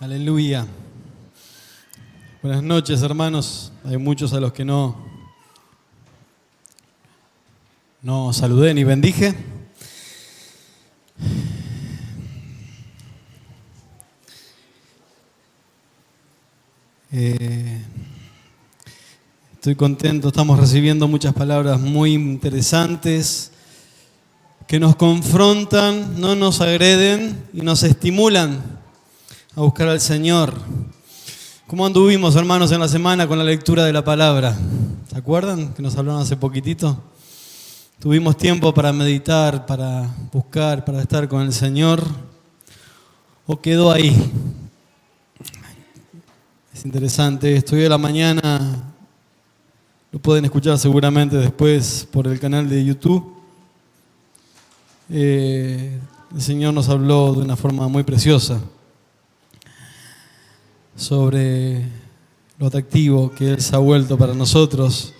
Aleluya. Buenas noches, hermanos. Hay muchos a los que no saludé ni bendije. Estoy contento, estamos recibiendo muchas palabras muy interesantes que nos confrontan, no nos agreden y nos estimulan a buscar al Señor. ¿Cómo anduvimos, hermanos, en la semana con la lectura de la palabra? ¿Se acuerdan que nos hablaron hace poquitito? Tuvimos tiempo para meditar, para buscar, para estar con el Señor. ¿O quedó ahí? Es interesante, esto hoy de la mañana, lo pueden escuchar seguramente después por el canal de YouTube. El Señor nos habló de una forma muy preciosa sobre lo atractivo que Él se ha vuelto para nosotros.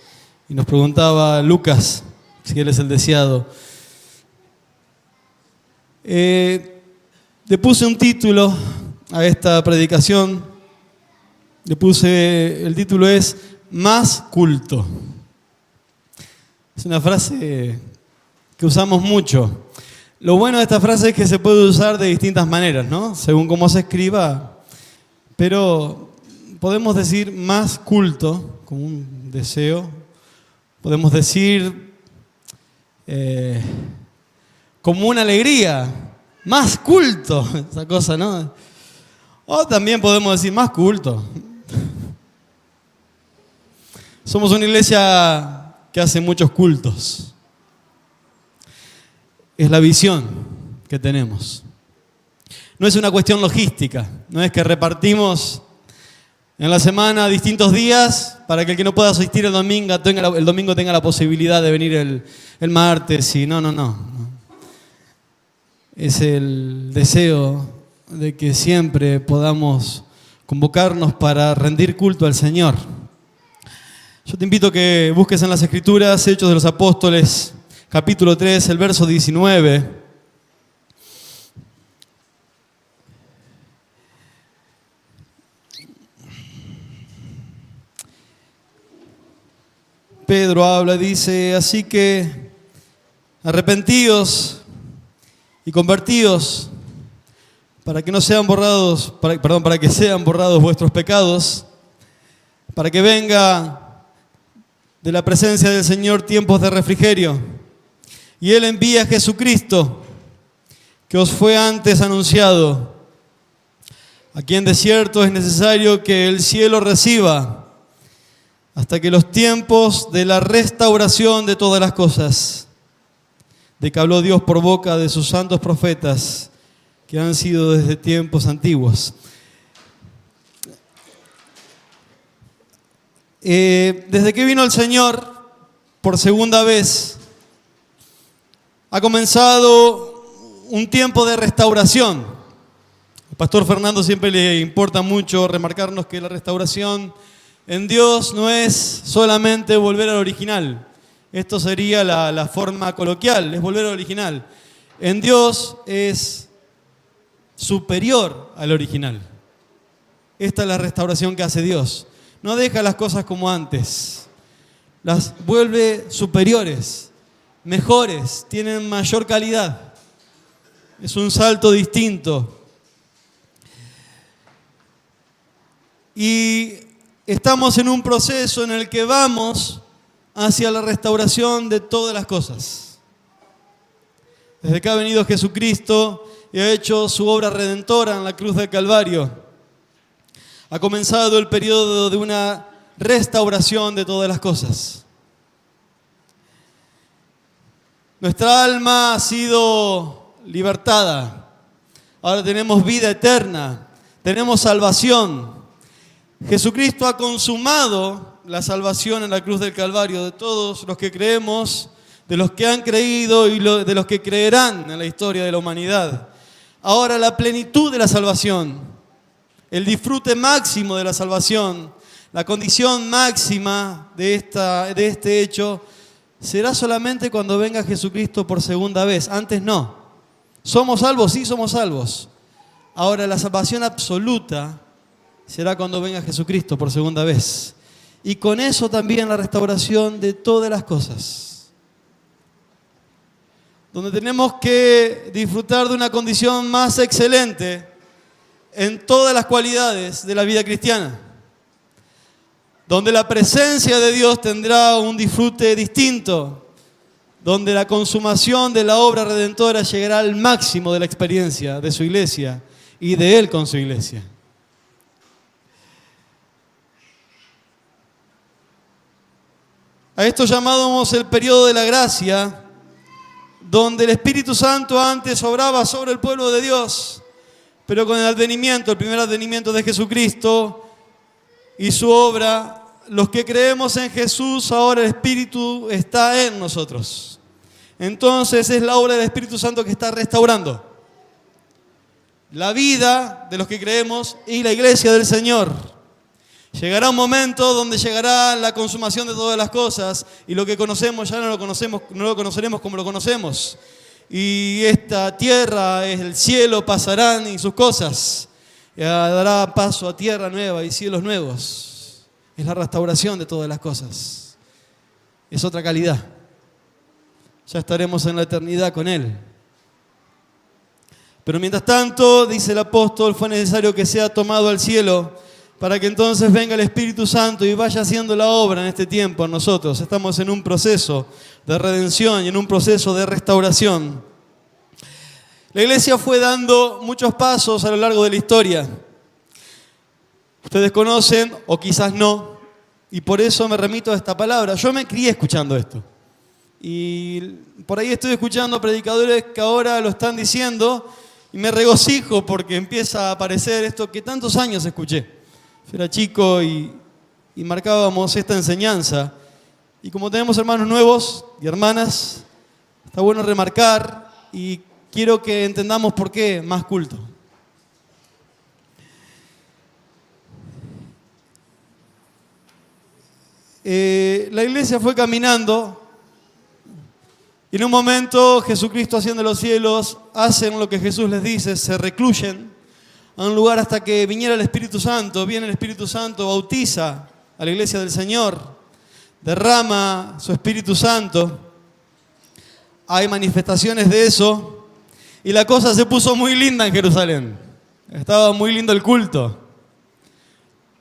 Y nos preguntaba Lucas si Él es el deseado. Le puse un título a esta predicación. El título es Más culto. Es una frase que usamos mucho. Lo bueno de esta frase es que se puede usar de distintas maneras, ¿no? Según cómo se escriba. Pero podemos decir más culto, como un deseo. Podemos decir como una alegría, más culto, esa cosa, ¿no? O también podemos decir más culto. Somos una iglesia que hace muchos cultos. Es la visión que tenemos. No es una cuestión logística, no es que repartimos en la semana distintos días para que el que no pueda asistir el domingo tenga la posibilidad de venir el martes. Y no. Es el deseo de que siempre podamos convocarnos para rendir culto al Señor. Yo te invito a que busques en las Escrituras Hechos de los Apóstoles, capítulo 3, el verso 19. Pedro habla, dice, así que arrepentíos y convertíos para que sean borrados vuestros pecados, para que venga de la presencia del Señor tiempos de refrigerio. Y Él envía a Jesucristo, que os fue antes anunciado, a quien de cierto es necesario que el cielo reciba, hasta que los tiempos de la restauración de todas las cosas, de que habló Dios por boca de sus santos profetas, que han sido desde tiempos antiguos. Desde que vino el Señor por segunda vez, ha comenzado un tiempo de restauración. Al pastor Fernando siempre le importa mucho remarcarnos que la restauración en Dios no es solamente volver al original. Esto sería la forma coloquial, es volver al original. En Dios es superior al original. Esta es la restauración que hace Dios. No deja las cosas como antes. Las vuelve superiores, mejores, tienen mayor calidad. Es un salto distinto. Y estamos en un proceso en el que vamos hacia la restauración de todas las cosas. Desde que ha venido Jesucristo y ha hecho su obra redentora en la cruz del Calvario, ha comenzado el periodo de una restauración de todas las cosas. Nuestra alma ha sido libertada. Ahora tenemos vida eterna, tenemos salvación. Jesucristo ha consumado la salvación en la cruz del Calvario de todos los que creemos, de los que han creído y de los que creerán en la historia de la humanidad. Ahora la plenitud de la salvación, el disfrute máximo de la salvación, la condición máxima de este hecho, será solamente cuando venga Jesucristo por segunda vez. Antes no. ¿Somos salvos? Sí, somos salvos. Ahora, la salvación absoluta será cuando venga Jesucristo por segunda vez. Y con eso también la restauración de todas las cosas. Donde tenemos que disfrutar de una condición más excelente en todas las cualidades de la vida cristiana. Donde la presencia de Dios tendrá un disfrute distinto. Donde la consumación de la obra redentora llegará al máximo de la experiencia de su iglesia y de Él con su iglesia. A esto llamamos el periodo de la gracia, donde el Espíritu Santo antes obraba sobre el pueblo de Dios, pero con el primer advenimiento de Jesucristo y su obra, los que creemos en Jesús, ahora el Espíritu está en nosotros. Entonces es la obra del Espíritu Santo que está restaurando la vida de los que creemos y la iglesia del Señor. Llegará un momento donde llegará la consumación de todas las cosas y lo que conocemos ya no lo conoceremos como lo conocemos. Y esta tierra, el cielo pasarán y sus cosas. Dará paso a tierra nueva y cielos nuevos. Es la restauración de todas las cosas. Es otra calidad. Ya estaremos en la eternidad con Él. Pero mientras tanto, dice el apóstol, fue necesario que sea tomado al cielo para que entonces venga el Espíritu Santo y vaya haciendo la obra en este tiempo en nosotros. Estamos en un proceso de redención y en un proceso de restauración. La iglesia fue dando muchos pasos a lo largo de la historia. Ustedes conocen, o quizás no, y por eso me remito a esta palabra. Yo me crié escuchando esto. Y por ahí estoy escuchando predicadores que ahora lo están diciendo y me regocijo porque empieza a aparecer esto que tantos años escuché. Yo era chico y marcábamos esta enseñanza. Y como tenemos hermanos nuevos y hermanas, está bueno remarcar y quiero que entendamos por qué más culto. La iglesia fue caminando y en un momento Jesucristo asciende a los cielos, hacen lo que Jesús les dice, se recluyen a un lugar hasta que viniera el Espíritu Santo. Viene el Espíritu Santo, bautiza a la iglesia del Señor, derrama su Espíritu Santo. Hay manifestaciones de eso y la cosa se puso muy linda en Jerusalén. Estaba muy lindo el culto.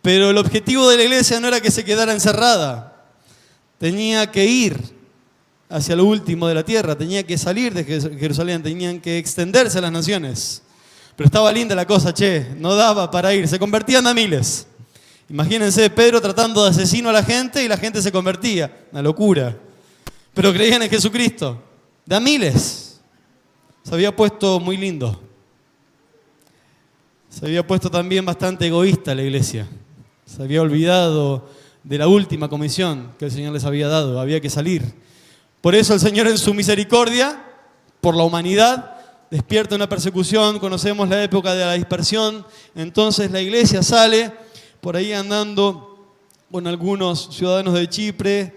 Pero el objetivo de la iglesia no era que se quedara encerrada. Tenía que ir hacia lo último de la tierra, tenía que salir de Jerusalén, tenían que extenderse a las naciones. Pero estaba linda la cosa, no daba para ir, se convertían a miles. Imagínense Pedro tratando de asesino a la gente y la gente se convertía, una locura. Pero creían en Jesucristo, de a miles. Se había puesto muy lindo. Se había puesto también bastante egoísta la iglesia. Se había olvidado de la última comisión que el Señor les había dado, había que salir. Por eso el Señor en su misericordia, por la humanidad, despierta una persecución. Conocemos la época de la dispersión. Entonces la iglesia sale por ahí andando con algunos ciudadanos de Chipre.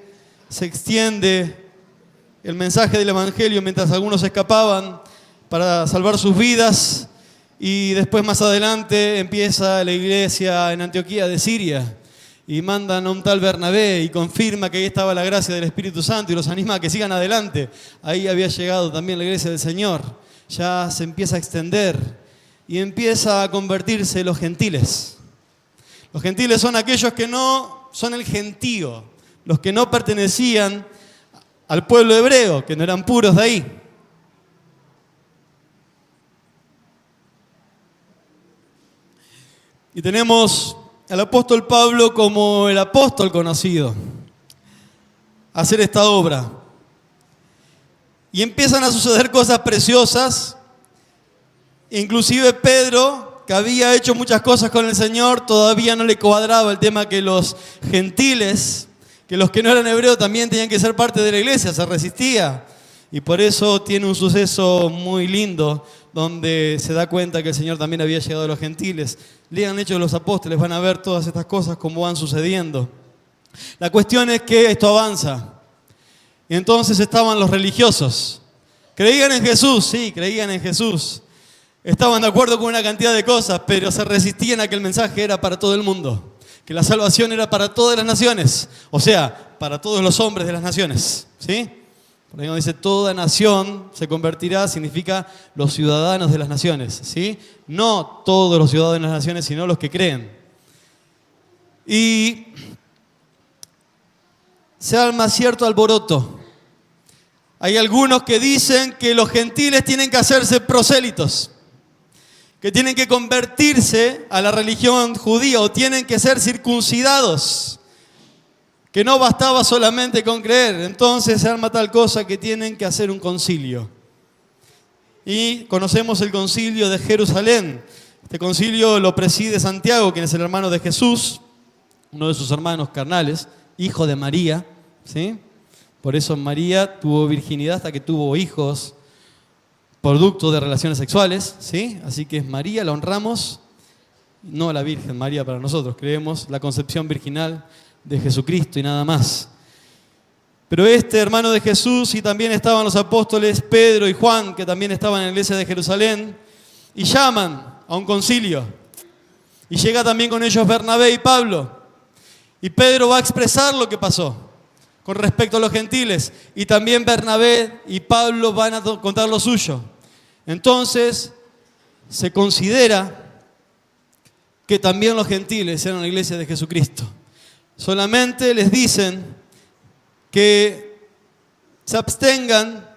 Se extiende el mensaje del Evangelio mientras algunos escapaban para salvar sus vidas. Y después más adelante empieza la iglesia en Antioquía de Siria. Y mandan a un tal Bernabé y confirma que ahí estaba la gracia del Espíritu Santo y los anima a que sigan adelante. Ahí había llegado también la iglesia del Señor. Ya se empieza a extender y empieza a convertirse los gentiles. Los gentiles son aquellos que no son el gentío, los que no pertenecían al pueblo hebreo, que no eran puros de ahí. Y tenemos al apóstol Pablo como el apóstol conocido a hacer esta obra. Y empiezan a suceder cosas preciosas. Inclusive Pedro, que había hecho muchas cosas con el Señor, todavía no le cuadraba el tema que los gentiles, que los que no eran hebreos también tenían que ser parte de la iglesia, se resistía. Y por eso tiene un suceso muy lindo, donde se da cuenta que el Señor también había llegado a los gentiles. Lean Hechos de los Apóstoles, van a ver todas estas cosas como van sucediendo. La cuestión es que esto avanza. Y entonces estaban los religiosos. ¿Creían en Jesús? Sí, creían en Jesús. estaban de acuerdo con una cantidad de cosas, pero se resistían a que el mensaje era para todo el mundo, que la salvación era para todas las naciones, o sea, para todos los hombres de las naciones, ¿sí? Por ahí cuando dice toda nación se convertirá, significa los ciudadanos de las naciones, ¿sí? No todos los ciudadanos de las naciones, sino los que creen. Y se arma cierto alboroto. Hay algunos que dicen que los gentiles tienen que hacerse prosélitos, que tienen que convertirse a la religión judía o tienen que ser circuncidados, que no bastaba solamente con creer. Entonces se arma tal cosa que tienen que hacer un concilio. Y conocemos el concilio de Jerusalén. Este concilio lo preside Santiago, quien es el hermano de Jesús, uno de sus hermanos carnales, hijo de María, ¿sí? Por eso María tuvo virginidad hasta que tuvo hijos, producto de relaciones sexuales, ¿sí? Así que es María, la honramos, no a la Virgen María para nosotros, creemos la concepción virginal de Jesucristo y nada más. Pero este hermano de Jesús, y también estaban los apóstoles Pedro y Juan, que también estaban en la iglesia de Jerusalén, y llaman a un concilio. Y llega también con ellos Bernabé y Pablo. Y Pedro va a expresar lo que pasó con respecto a los gentiles. Y también Bernabé y Pablo van a contar lo suyo. Entonces, se considera que también los gentiles eran la iglesia de Jesucristo. Solamente les dicen que se abstengan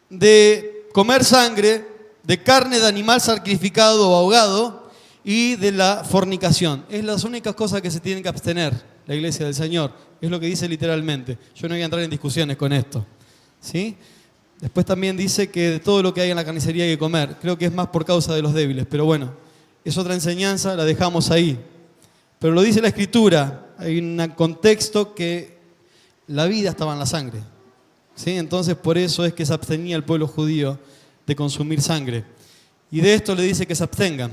de comer sangre, de carne de animal sacrificado o ahogado y de la fornicación. Es las únicas cosas que se tienen que abstener la iglesia del Señor. Es lo que dice literalmente. Yo no voy a entrar en discusiones con esto, ¿sí? Después también dice que de todo lo que hay en la carnicería hay que comer. Creo que es más por causa de los débiles, pero bueno, es otra enseñanza, la dejamos ahí. Pero lo dice la Escritura, hay un contexto que la vida estaba en la sangre, ¿sí? Entonces por eso es que se abstenía el pueblo judío de consumir sangre. Y de esto le dice que se abstengan.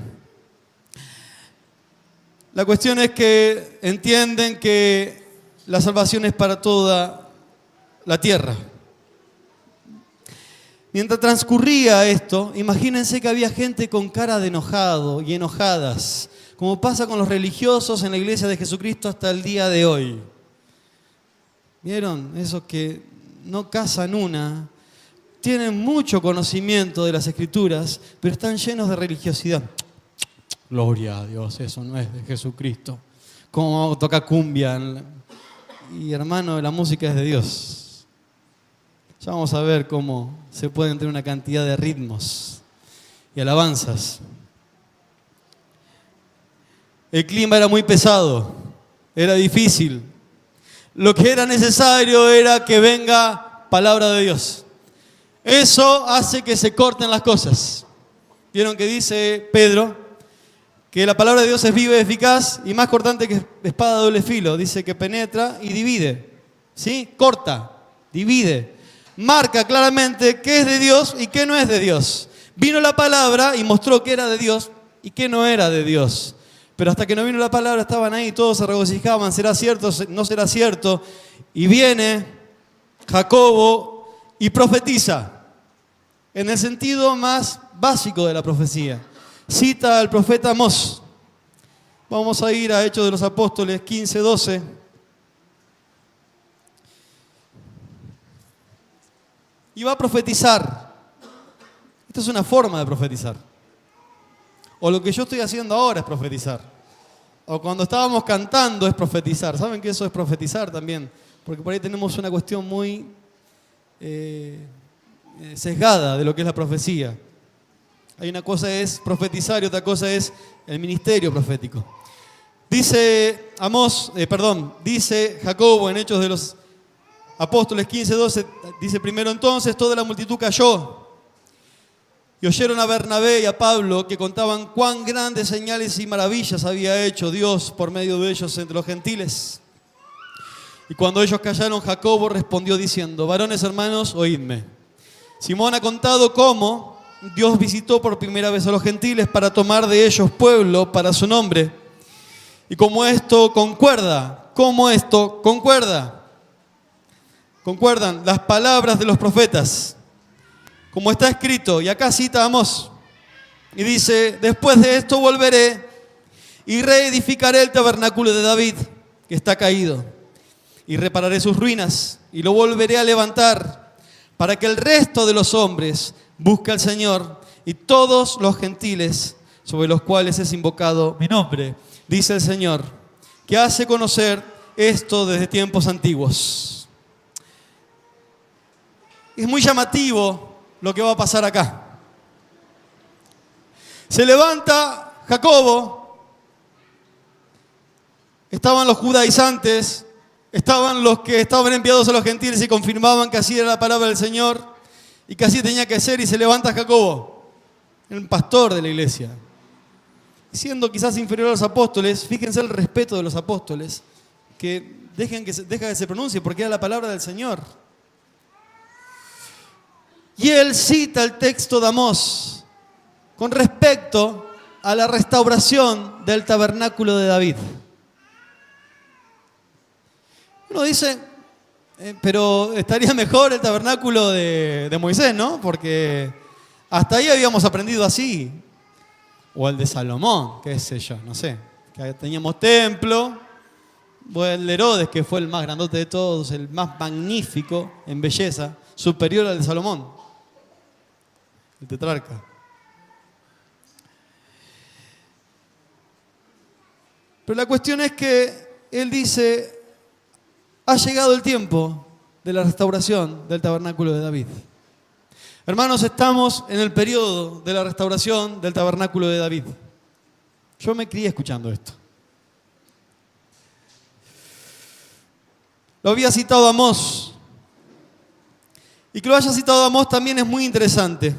La cuestión es que entienden que la salvación es para toda la tierra. Mientras transcurría esto, imagínense que había gente con cara de enojado y enojadas, como pasa con los religiosos en la iglesia de Jesucristo hasta el día de hoy. ¿Vieron? Esos que no cazan una, tienen mucho conocimiento de las Escrituras, pero están llenos de religiosidad. Gloria a Dios, eso no es de Jesucristo. Como toca cumbia. Y hermano, la música es de Dios. Ya vamos a ver cómo se pueden tener una cantidad de ritmos y alabanzas. El clima era muy pesado, era difícil. Lo que era necesario era que venga palabra de Dios. Eso hace que se corten las cosas. ¿Vieron que dice Pedro? Que la palabra de Dios es viva y eficaz y más cortante que espada de doble filo. Dice que penetra y divide, ¿sí? Corta, divide. Marca claramente qué es de Dios y qué no es de Dios. Vino la palabra y mostró qué era de Dios y qué no era de Dios. Pero hasta que no vino la palabra estaban ahí, todos se regocijaban, ¿será cierto? ¿No será cierto? Y viene Jacobo y profetiza, en el sentido más básico de la profecía. Cita al profeta Amós. Vamos a ir a Hechos de los Apóstoles 15:12. Y va a profetizar. Esta es una forma de profetizar. O lo que yo estoy haciendo ahora es profetizar. O cuando estábamos cantando es profetizar. ¿Saben que eso es profetizar también? Porque por ahí tenemos una cuestión muy sesgada de lo que es la profecía. Hay una cosa es profetizar y otra cosa es el ministerio profético. Dice dice Jacobo en Hechos de los Apóstoles 15:12, dice primero entonces toda la multitud cayó y oyeron a Bernabé y a Pablo que contaban cuán grandes señales y maravillas había hecho Dios por medio de ellos entre los gentiles. Y cuando ellos callaron, Jacobo respondió diciendo: varones hermanos, oídme. Simón ha contado cómo Dios visitó por primera vez a los gentiles para tomar de ellos pueblo para su nombre. Y como esto concuerda, concuerdan las palabras de los profetas, como está escrito, y acá cita a Amós, Y dice, después de esto volveré y reedificaré el tabernáculo de David, que está caído, y repararé sus ruinas, y lo volveré a levantar, para que el resto de los hombres busque al Señor, y todos los gentiles sobre los cuales es invocado mi nombre, dice el Señor, que hace conocer esto desde tiempos antiguos. Es muy llamativo lo que va a pasar acá. Se levanta Jacobo, estaban los judaizantes, estaban los que estaban enviados a los gentiles y confirmaban que así era la palabra del Señor y que así tenía que ser, y se levanta Jacobo, el pastor de la iglesia. Siendo quizás inferior a los apóstoles, fíjense el respeto de los apóstoles, que deja que se pronuncie porque era la palabra del Señor. Y él cita el texto de Amós con respecto a la restauración del tabernáculo de David. Uno dice, pero estaría mejor el tabernáculo de Moisés, ¿no? Porque hasta ahí habíamos aprendido así. O el de Salomón, qué sé yo, no sé. Que teníamos templo, o el de Herodes, que fue el más grandote de todos, el más magnífico en belleza, superior al de Salomón, el tetrarca. Pero la cuestión es que él dice, ha llegado el tiempo de la restauración del tabernáculo de David. Hermanos, estamos en el periodo de la restauración del tabernáculo de David. Yo me crié escuchando esto. Lo había citado Amós. Y que lo haya citado Amós también es muy interesante.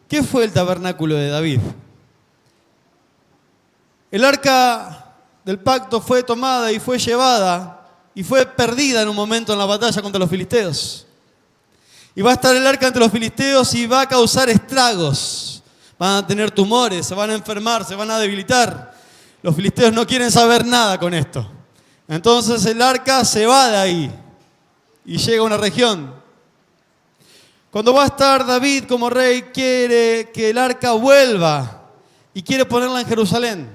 ¿Qué fue el tabernáculo de David? El arca del pacto fue tomada y fue llevada y fue perdida en un momento en la batalla contra los filisteos. Y va a estar el arca entre los filisteos y va a causar estragos. Van a tener tumores, se van a enfermar, se van a debilitar. Los filisteos no quieren saber nada con esto. Entonces el arca se va de ahí y llega a una región. Cuando va a estar David como rey, quiere que el arca vuelva y quiere ponerla en Jerusalén.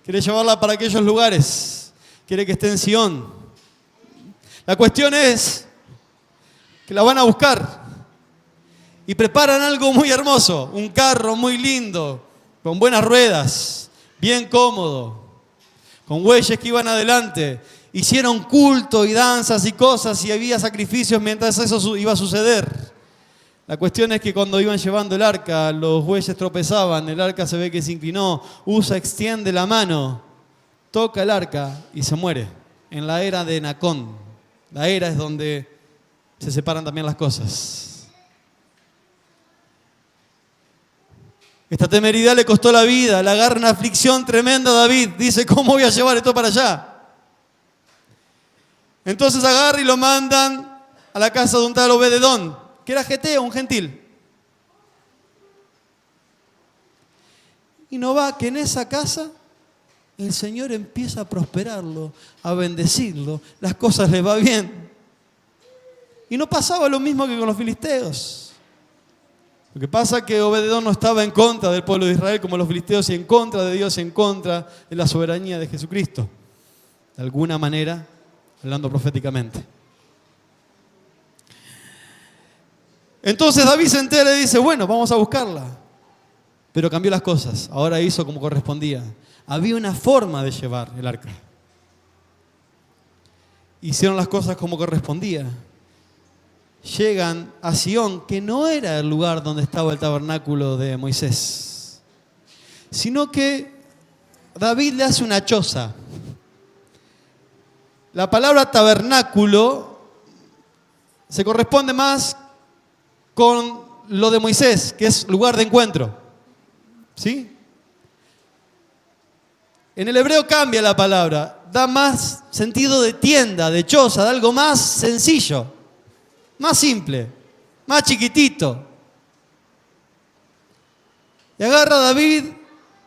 Quiere llevarla para aquellos lugares. Quiere que esté en Sion. La cuestión es que la van a buscar y preparan algo muy hermoso, un carro muy lindo, con buenas ruedas, bien cómodo, con bueyes que iban adelante. Hicieron culto y danzas y cosas y había sacrificios mientras eso iba a suceder. La cuestión es que cuando iban llevando el arca, los bueyes tropezaban, el arca se ve que se inclinó, Usa extiende la mano, toca el arca y se muere. En la era de Nacón, la era es donde se separan también las cosas. Esta temeridad le costó la vida, le agarra una aflicción tremenda a David. Dice, ¿cómo voy a llevar esto para allá? Entonces agarra y lo mandan a la casa de un tal Obed-edom, que era geteo, un gentil. Y no va que en esa casa el Señor empieza a prosperarlo, a bendecirlo, las cosas le va bien. Y no pasaba lo mismo que con los filisteos. Lo que pasa es que Obed-edom no estaba en contra del pueblo de Israel como los filisteos, y en contra de Dios, y en contra de la soberanía de Jesucristo. De alguna manera, hablando proféticamente. Entonces David se entera y dice, bueno, vamos a buscarla. Pero cambió las cosas, ahora hizo como correspondía. Había una forma de llevar el arca. Hicieron las cosas como correspondía. Llegan a Sion, que no era el lugar donde estaba el tabernáculo de Moisés, sino que David le hace una choza. La palabra tabernáculo se corresponde más con lo de Moisés, que es lugar de encuentro. ¿Sí? En el hebreo cambia la palabra, da más sentido de tienda, de choza, de algo más sencillo, más simple, más chiquitito. Y agarra a David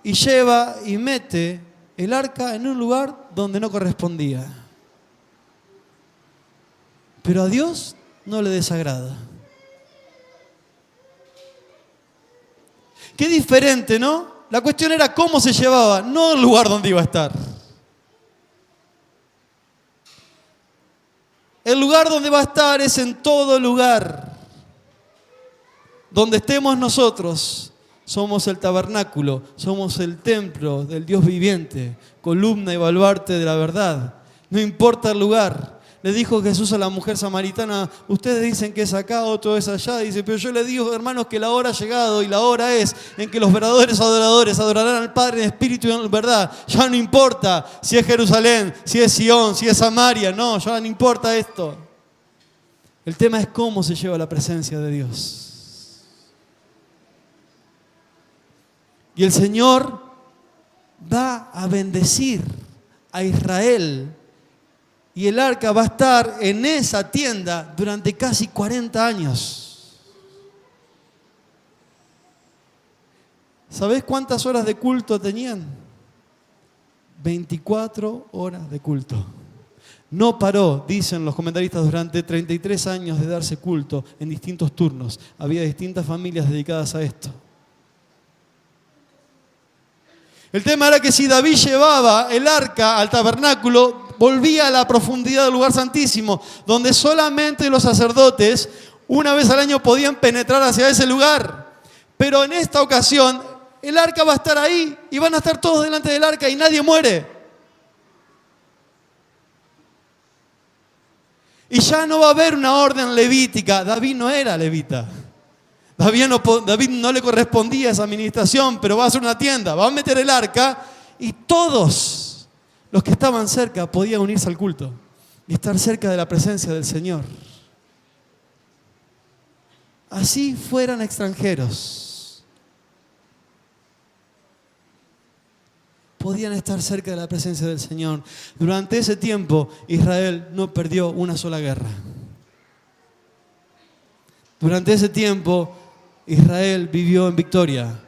y lleva y mete el arca en un lugar donde no correspondía. Pero a Dios no le desagrada. Qué diferente, ¿no? La cuestión era cómo se llevaba, no el lugar donde iba a estar. El lugar donde va a estar es en todo lugar. Donde estemos nosotros, somos el tabernáculo, somos el templo del Dios viviente, columna y baluarte de la verdad. No importa el lugar. Le dijo Jesús a la mujer samaritana, ustedes dicen que es acá, otro es allá. Dice, pero yo les digo, hermanos, que la hora ha llegado y la hora es en que los verdaderos adoradores adorarán al Padre en espíritu y en verdad. Ya no importa si es Jerusalén, si es Sion, si es Samaria. No, ya no importa esto. El tema es cómo se lleva la presencia de Dios. Y el Señor va a bendecir a Israel. Y el arca va a estar en esa tienda durante casi 40 años. ¿Sabés cuántas horas de culto tenían? 24 horas de culto. No paró, dicen los comentaristas, durante 33 años de darse culto en distintos turnos. Había distintas familias dedicadas a esto. El tema era que si David llevaba el arca al tabernáculo, volvía a la profundidad del lugar santísimo, donde solamente los sacerdotes una vez al año podían penetrar hacia ese lugar. Pero en esta ocasión, el arca va a estar ahí y van a estar todos delante del arca y nadie muere. Y ya no va a haber una orden levítica. David no era levita. David no le correspondía esa administración, pero va a hacer una tienda, va a meter el arca y todos los que estaban cerca podían unirse al culto y estar cerca de la presencia del Señor. Así fueran extranjeros, podían estar cerca de la presencia del Señor. Durante ese tiempo, Israel no perdió una sola guerra. Durante ese tiempo, Israel vivió en victoria.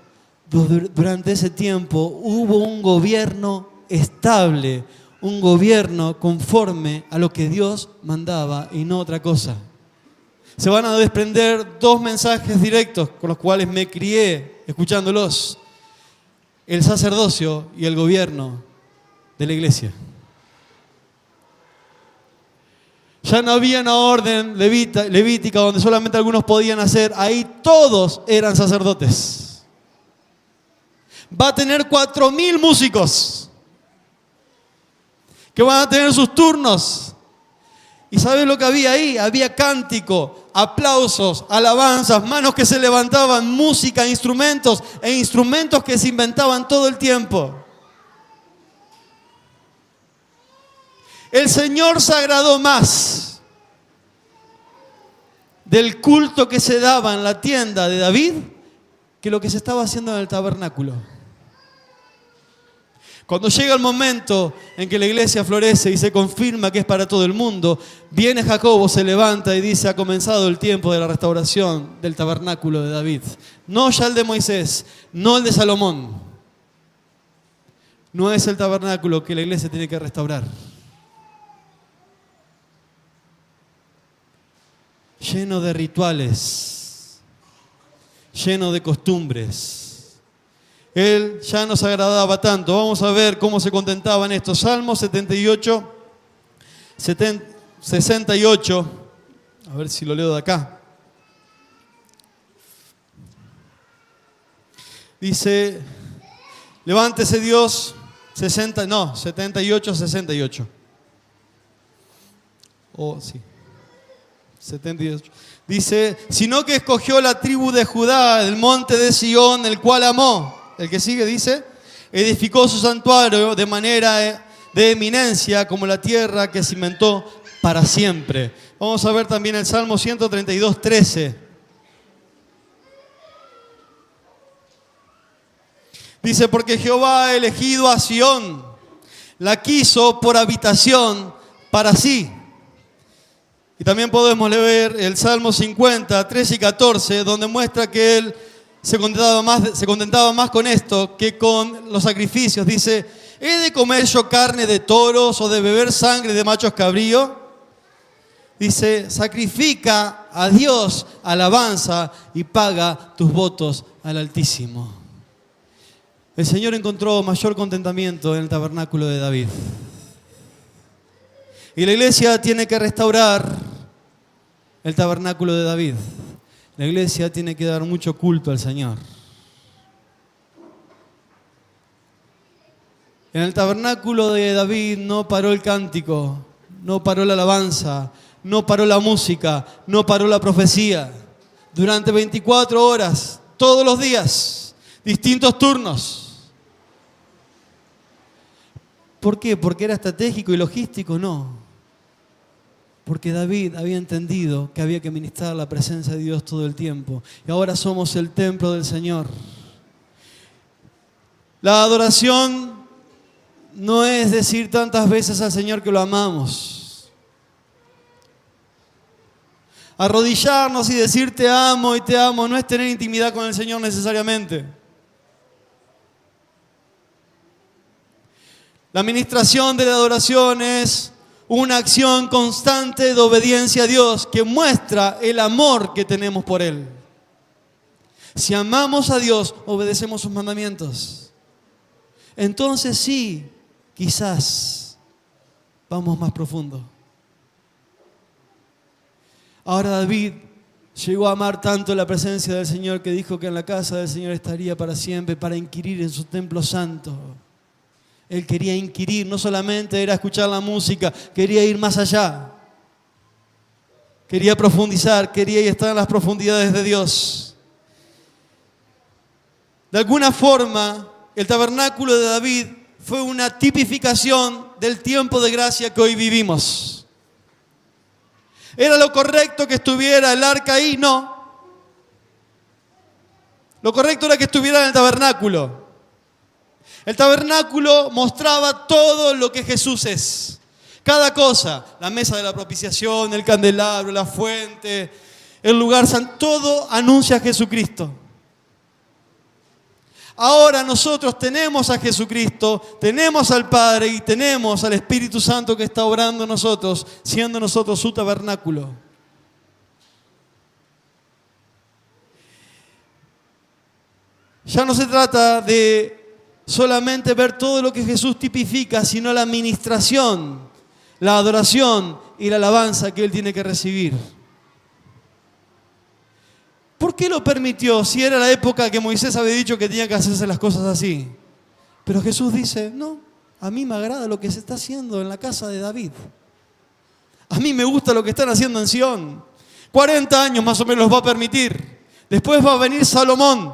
Durante ese tiempo hubo un gobierno estable, un gobierno conforme a lo que Dios mandaba y no otra cosa. Se van a desprender dos mensajes directos con los cuales me crié escuchándolos: el sacerdocio y el gobierno de la iglesia. Ya no había una orden levítica donde solamente algunos podían hacer. Ahí todos eran sacerdotes. Va a tener 4.000 músicos que van a tener sus turnos. ¿Y sabes lo que había ahí? Había cántico, aplausos, alabanzas, manos que se levantaban, música, instrumentos e instrumentos que se inventaban todo el tiempo. El Señor se agradó más del culto que se daba en la tienda de David que lo que se estaba haciendo en el tabernáculo. Cuando llega el momento en que la iglesia florece y se confirma que es para todo el mundo, viene Jacobo, se levanta y dice: ha comenzado el tiempo de la restauración del tabernáculo de David. No ya el de Moisés, no el de Salomón. No es el tabernáculo que la iglesia tiene que restaurar. Lleno de rituales, lleno de costumbres. Él ya nos agradaba tanto. Vamos a ver cómo se contentaba en esto. Salmo 68. A ver si lo leo de acá. Dice: levántese Dios, 78. Oh, sí. 78. Dice: sino que escogió la tribu de Judá, del monte de Sión, el cual amó. El que sigue dice: edificó su santuario de manera de eminencia, como la tierra que cimentó para siempre. Vamos a ver también el Salmo 132, 13. Dice: porque Jehová ha elegido a Sión, la quiso por habitación para sí. Y también podemos leer el Salmo 50, 13 y 14, donde muestra que él se contentaba más con esto que con los sacrificios. Dice: ¿he de comer yo carne de toros o de beber sangre de machos cabrío? Dice: sacrifica a Dios alabanza y paga tus votos al Altísimo. El Señor encontró mayor contentamiento en el tabernáculo de David. Y la iglesia tiene que restaurar el tabernáculo de David. La iglesia tiene que dar mucho culto al Señor. En el tabernáculo de David no paró el cántico, no paró la alabanza, no paró la música, no paró la profecía. Durante 24 horas, todos los días, distintos turnos. ¿Por qué? ¿Porque era estratégico y logístico? No. Porque David había entendido que había que ministrar la presencia de Dios todo el tiempo. Y ahora somos el templo del Señor. La adoración no es decir tantas veces al Señor que lo amamos. Arrodillarnos y decir te amo y te amo no es tener intimidad con el Señor necesariamente. La administración de la adoración es una acción constante de obediencia a Dios que muestra el amor que tenemos por Él. Si amamos a Dios, obedecemos sus mandamientos. Entonces sí, quizás vamos más profundo. Ahora David llegó a amar tanto la presencia del Señor que dijo que en la casa del Señor estaría para siempre, para inquirir en su templo santo. Él quería inquirir, no solamente era escuchar la música, quería ir más allá. Quería profundizar, quería estar en las profundidades de Dios. De alguna forma, el tabernáculo de David fue una tipificación del tiempo de gracia que hoy vivimos. ¿Era lo correcto que estuviera el arca ahí? No. Lo correcto era que estuviera en el tabernáculo. El tabernáculo mostraba todo lo que Jesús es. Cada cosa, la mesa de la propiciación, el candelabro, la fuente, el lugar santo, todo anuncia a Jesucristo. Ahora nosotros tenemos a Jesucristo, tenemos al Padre y tenemos al Espíritu Santo que está obrando en nosotros, siendo nosotros su tabernáculo. Ya no se trata de solamente ver todo lo que Jesús tipifica, sino la administración, la adoración y la alabanza que Él tiene que recibir. ¿Por qué lo permitió si era la época que Moisés había dicho que tenía que hacerse las cosas así? Pero Jesús dice, no, a mí me agrada lo que se está haciendo en la casa de David. A mí me gusta lo que están haciendo en Sión. 40 años más o menos los va a permitir. Después va a venir Salomón.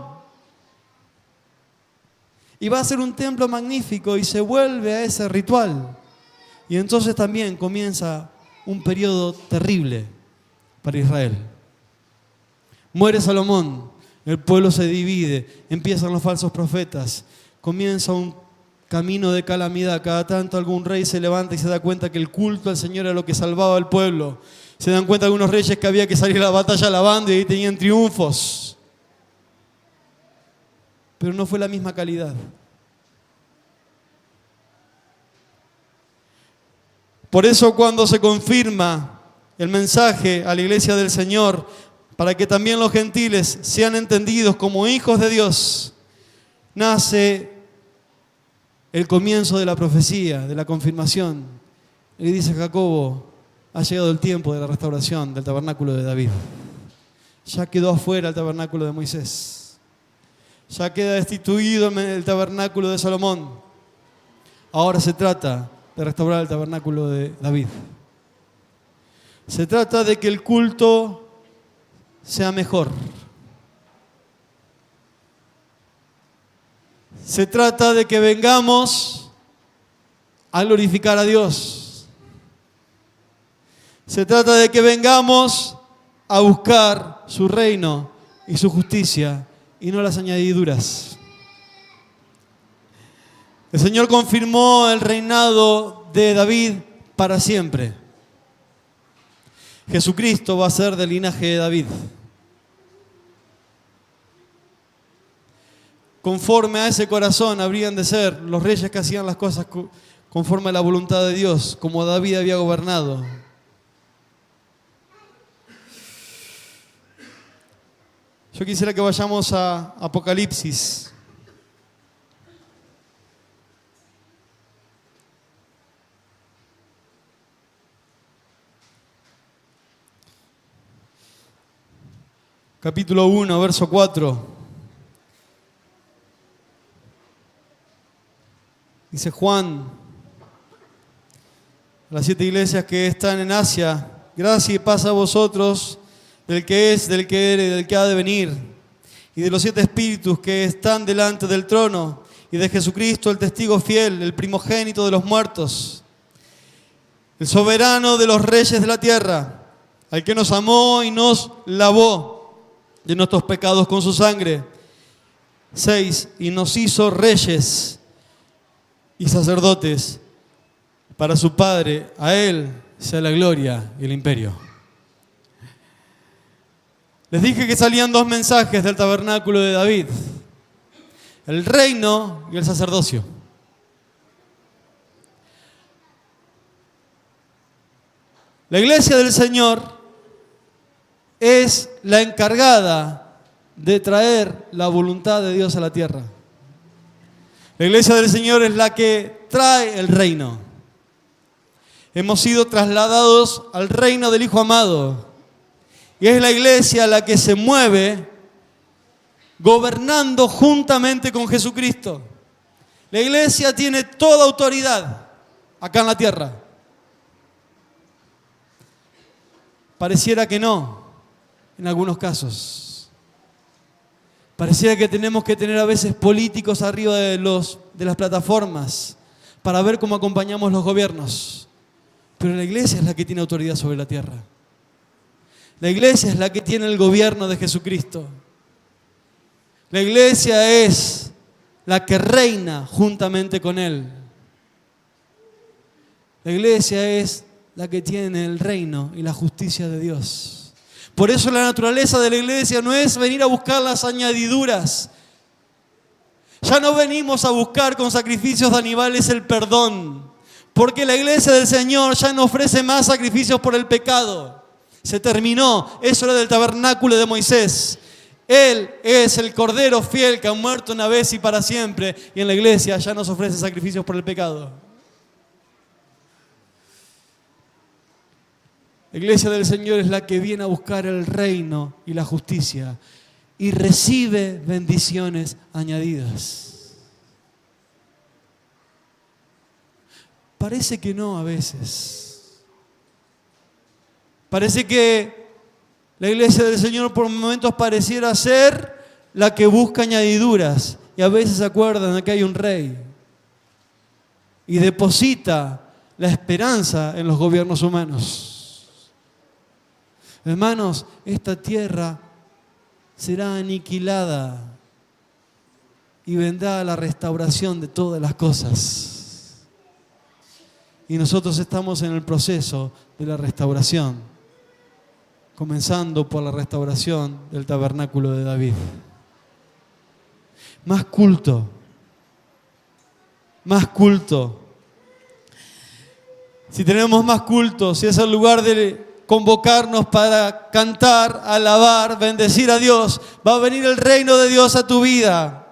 Y va a ser un templo magnífico y se vuelve a ese ritual. Y entonces también comienza un periodo terrible para Israel. Muere Salomón, el pueblo se divide, empiezan los falsos profetas, comienza un camino de calamidad. Cada tanto algún rey se levanta y se da cuenta que el culto al Señor era lo que salvaba al pueblo. Se dan cuenta algunos reyes que había que salir a la batalla alabando y ahí tenían triunfos. Pero no fue la misma calidad. Por eso cuando se confirma el mensaje a la iglesia del Señor, para que también los gentiles sean entendidos como hijos de Dios, nace el comienzo de la profecía, de la confirmación. Y dice Jacobo, ha llegado el tiempo de la restauración del tabernáculo de David. Ya quedó afuera el tabernáculo de Moisés. Ya queda destituido el tabernáculo de Salomón. Ahora se trata de restaurar el tabernáculo de David. Se trata de que el culto sea mejor. Se trata de que vengamos a glorificar a Dios. Se trata de que vengamos a buscar su reino y su justicia y no las añadiduras. El Señor confirmó el reinado de David para siempre. Jesucristo va a ser del linaje de David. Conforme a ese corazón habrían de ser los reyes que hacían las cosas conforme a la voluntad de Dios, como David había gobernado. Yo quisiera que vayamos a Apocalipsis. capítulo 1, verso 4. Dice Juan, a las 7 iglesias que están en Asia: gracia y paz a vosotros, del que es, del que era y del que ha de venir, y de los 7 espíritus que están delante del trono, y de Jesucristo, el testigo fiel, el primogénito de los muertos, el soberano de los reyes de la tierra, al que nos amó y nos lavó de nuestros pecados con su sangre. 6. Y nos hizo reyes y sacerdotes para su Padre. A Él sea la gloria y el imperio. Les dije que salían 2 mensajes del tabernáculo de David: el reino y el sacerdocio. La iglesia del Señor es la encargada de traer la voluntad de Dios a la tierra. La iglesia del Señor es la que trae el reino. Hemos sido trasladados al reino del Hijo amado. Y es la iglesia la que se mueve gobernando juntamente con Jesucristo. La iglesia tiene toda autoridad acá en la tierra. Pareciera que no, en algunos casos. Pareciera que tenemos que tener a veces políticos arriba de las plataformas para ver cómo acompañamos los gobiernos. Pero la iglesia es la que tiene autoridad sobre la tierra. La iglesia es la que tiene el gobierno de Jesucristo. La iglesia es la que reina juntamente con Él. La iglesia es la que tiene el reino y la justicia de Dios. Por eso la naturaleza de la iglesia no es venir a buscar las añadiduras. Ya no venimos a buscar con sacrificios de animales el perdón, porque la iglesia del Señor ya no ofrece más sacrificios por el pecado. Se terminó. Eso era del tabernáculo de Moisés. Él es el Cordero fiel que ha muerto una vez y para siempre. Y en la iglesia ya nos ofrece sacrificios por el pecado. La iglesia del Señor es la que viene a buscar el reino y la justicia y recibe bendiciones añadidas. Parece que no a veces. Parece que la iglesia del Señor por momentos pareciera ser la que busca añadiduras y a veces se acuerdan de que hay un rey y deposita la esperanza en los gobiernos humanos. Hermanos, esta tierra será aniquilada y vendrá la restauración de todas las cosas. Y nosotros estamos en el proceso de la restauración, comenzando por la restauración del tabernáculo de David. Más culto, más culto. Si tenemos más culto, si es el lugar de convocarnos para cantar, alabar, bendecir a Dios, va a venir el reino de Dios a tu vida,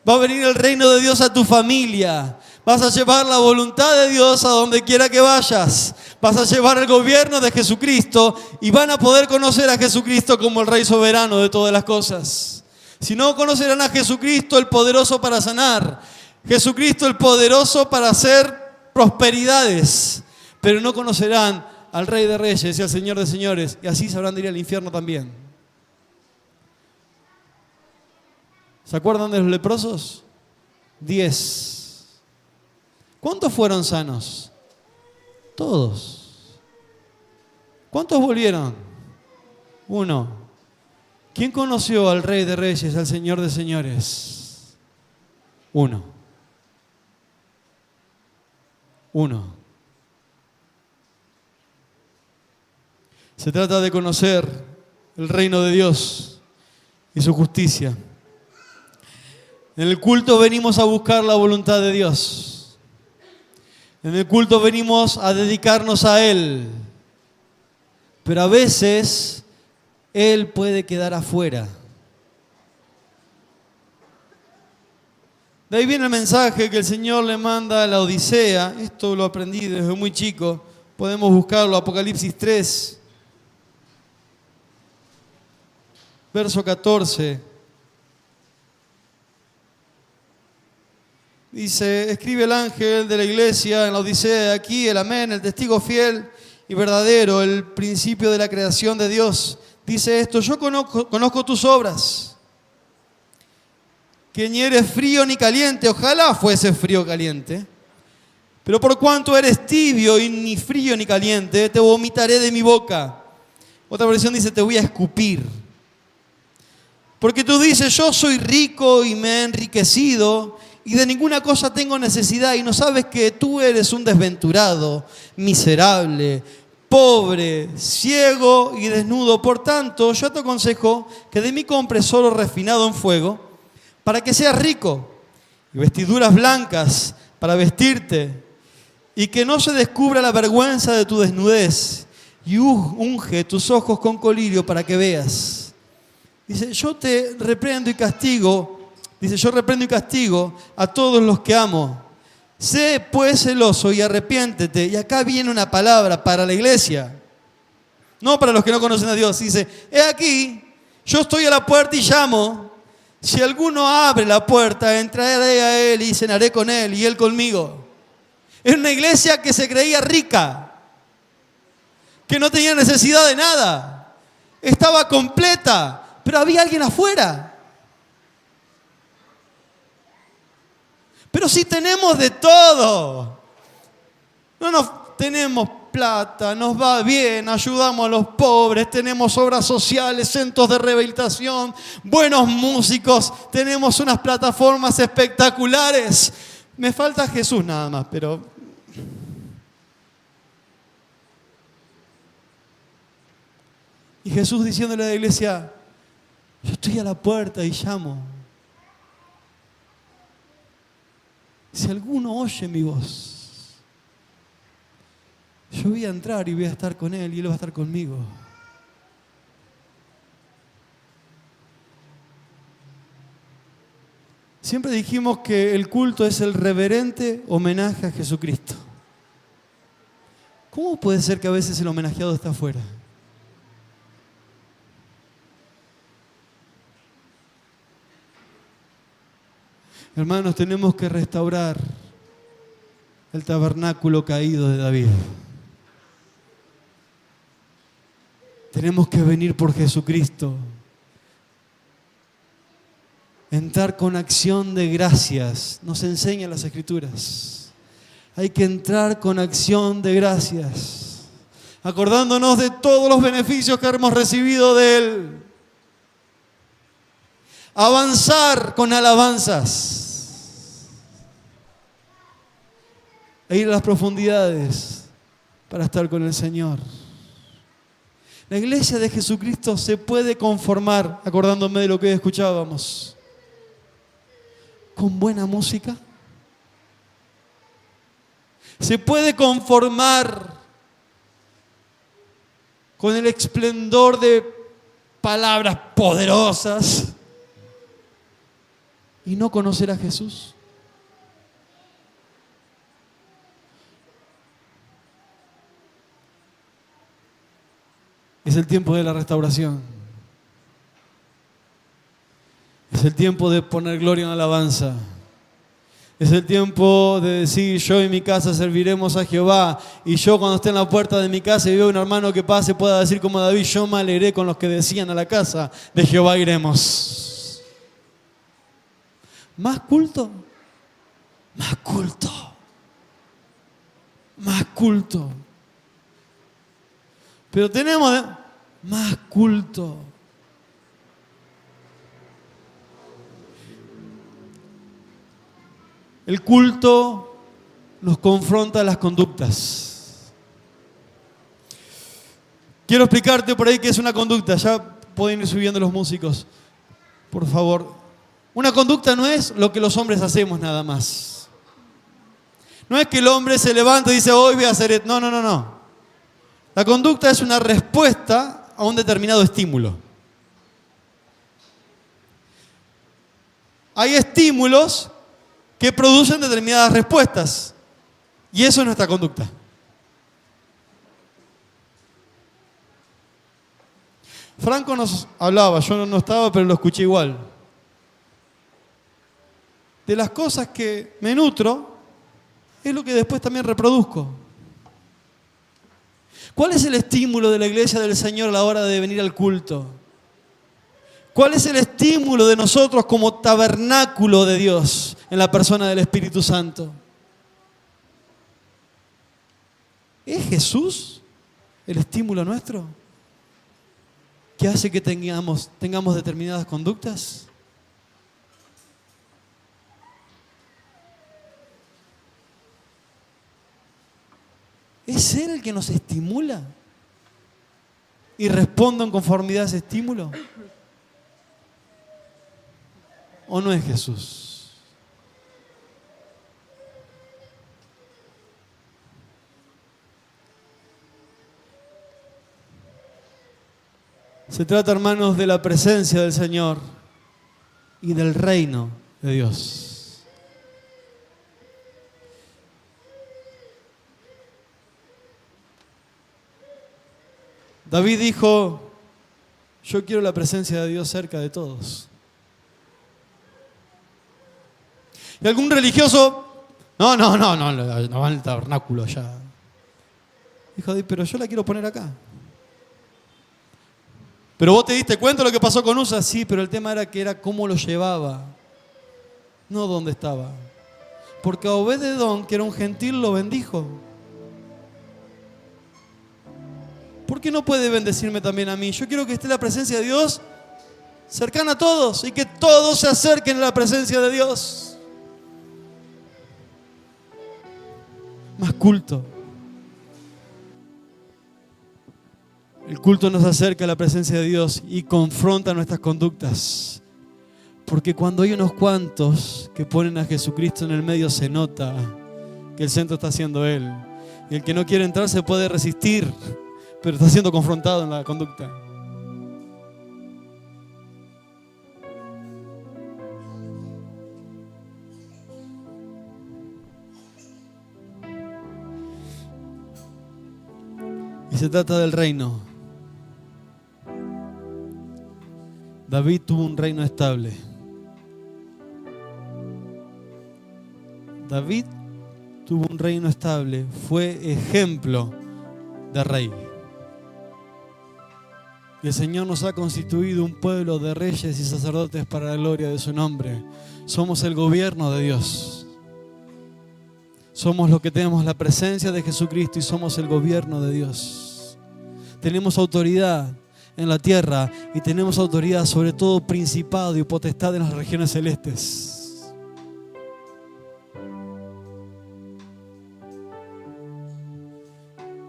va a venir el reino de Dios a tu familia, vas a llevar la voluntad de Dios a donde quiera que vayas, vas a llevar el gobierno de Jesucristo y van a poder conocer a Jesucristo como el Rey soberano de todas las cosas. Si no, conocerán a Jesucristo el poderoso para sanar, Jesucristo el poderoso para hacer prosperidades, pero no conocerán al Rey de Reyes y al Señor de Señores, y así sabrán de ir al infierno también. ¿Se acuerdan de los leprosos? 10. ¿Cuántos fueron sanos? Todos. ¿Cuántos volvieron? 1. ¿Quién conoció al Rey de Reyes, al Señor de Señores? 1. Se trata de conocer el reino de Dios y su justicia. En el culto venimos a buscar la voluntad de Dios. En el culto venimos a dedicarnos a Él. Pero a veces Él puede quedar afuera. De ahí viene el mensaje que el Señor le manda a la Odisea. Esto lo aprendí desde muy chico. Podemos buscarlo, Apocalipsis 3. verso 14. Dice, escribe el ángel de la iglesia en la Odisea, aquí el amén, el testigo fiel y verdadero, el principio de la creación de Dios. Dice esto, yo conozco tus obras, que ni eres frío ni caliente, ojalá fuese frío o caliente, pero por cuanto eres tibio y ni frío ni caliente, te vomitaré de mi boca. Otra versión dice, te voy a escupir. Porque tú dices, yo soy rico y me he enriquecido y de ninguna cosa tengo necesidad, y no sabes que tú eres un desventurado, miserable, pobre, ciego y desnudo. Por tanto, yo te aconsejo que de mí compres oro refinado en fuego, para que seas rico, y vestiduras blancas para vestirte, y que no se descubra la vergüenza de tu desnudez, y unge tus ojos con colirio para que veas. Dice, yo reprendo y castigo a todos los que amo. Sé pues celoso y arrepiéntete. Y acá viene una palabra para la iglesia, no para los que no conocen a Dios. Dice, he aquí, yo estoy a la puerta y llamo. Si alguno abre la puerta, entraré a él y cenaré con él y él conmigo. Era una iglesia que se creía rica, que no tenía necesidad de nada, estaba completa, pero había alguien afuera. Pero si tenemos de todo, tenemos plata, nos va bien, ayudamos a los pobres, tenemos obras sociales, centros de rehabilitación, buenos músicos, tenemos unas plataformas espectaculares. Me falta Jesús nada más, pero... Y Jesús diciéndole a la iglesia, yo estoy a la puerta y llamo. Si alguno oye mi voz, yo voy a entrar y voy a estar con él y él va a estar conmigo. Siempre dijimos que el culto es el reverente homenaje a Jesucristo. ¿Cómo puede ser que a veces el homenajeado está afuera? Hermanos, tenemos que restaurar el tabernáculo caído de David. Tenemos que venir por Jesucristo. Entrar con acción de gracias. Nos enseñan las Escrituras. Hay que entrar con acción de gracias, acordándonos de todos los beneficios que hemos recibido de Él. Avanzar con alabanzas. E ir a las profundidades para estar con el Señor. La iglesia de Jesucristo se puede conformar, acordándome de lo que escuchábamos, con buena música. Se puede conformar con el esplendor de palabras poderosas y no conocer a Jesús. Es el tiempo de la restauración. Es el tiempo de poner gloria en alabanza. Es el tiempo de decir, yo y mi casa serviremos a Jehová. Y yo cuando esté en la puerta de mi casa y veo un hermano que pase, pueda decir como David, yo me alegré con los que decían, a la casa de Jehová iremos. ¿Más culto? Más culto. Más culto. Pero tenemos más culto. El culto nos confronta a las conductas. Quiero explicarte por ahí qué es una conducta. Ya pueden ir subiendo los músicos, por favor. Una conducta no es lo que los hombres hacemos nada más. No es que el hombre se levanta y dice, hoy voy a hacer esto. No. La conducta es una respuesta a un determinado estímulo. Hay estímulos que producen determinadas respuestas. Y eso es nuestra conducta. Franco nos hablaba, yo no estaba, pero lo escuché igual. De las cosas que me nutro, es lo que después también reproduzco. ¿Cuál es el estímulo de la iglesia del Señor a la hora de venir al culto? ¿Cuál es el estímulo de nosotros como tabernáculo de Dios en la persona del Espíritu Santo? ¿Es Jesús el estímulo nuestro que hace que tengamos determinadas conductas? ¿Es Él el que nos estimula y respondo en conformidad a ese estímulo? ¿O no es Jesús? Se trata, hermanos, de la presencia del Señor y del reino de Dios. David dijo, yo quiero la presencia de Dios cerca de todos. Y algún religioso, no va al tabernáculo ya. Dijo David, pero yo la quiero poner acá. Pero vos te diste cuenta de lo que pasó con Usa, sí, pero el tema era cómo lo llevaba, no dónde estaba. Porque a Obed-edom, que era un gentil, lo bendijo. ¿Por qué no puede bendecirme también a mí? Yo quiero que esté la presencia de Dios cercana a todos y que todos se acerquen a la presencia de Dios. Más culto. El culto nos acerca a la presencia de Dios y confronta nuestras conductas. Porque cuando hay unos cuantos que ponen a Jesucristo en el medio, se nota que el centro está siendo Él. Y el que no quiere entrar se puede resistir, pero está siendo confrontado en la conducta. Y se trata del reino. David tuvo un reino estable. David tuvo un reino estable, fue ejemplo de rey. Y el Señor nos ha constituido un pueblo de reyes y sacerdotes para la gloria de su nombre. Somos el gobierno de Dios. Somos los que tenemos la presencia de Jesucristo y somos el gobierno de Dios. Tenemos autoridad en la tierra y tenemos autoridad sobre todo principado y potestad en las regiones celestes.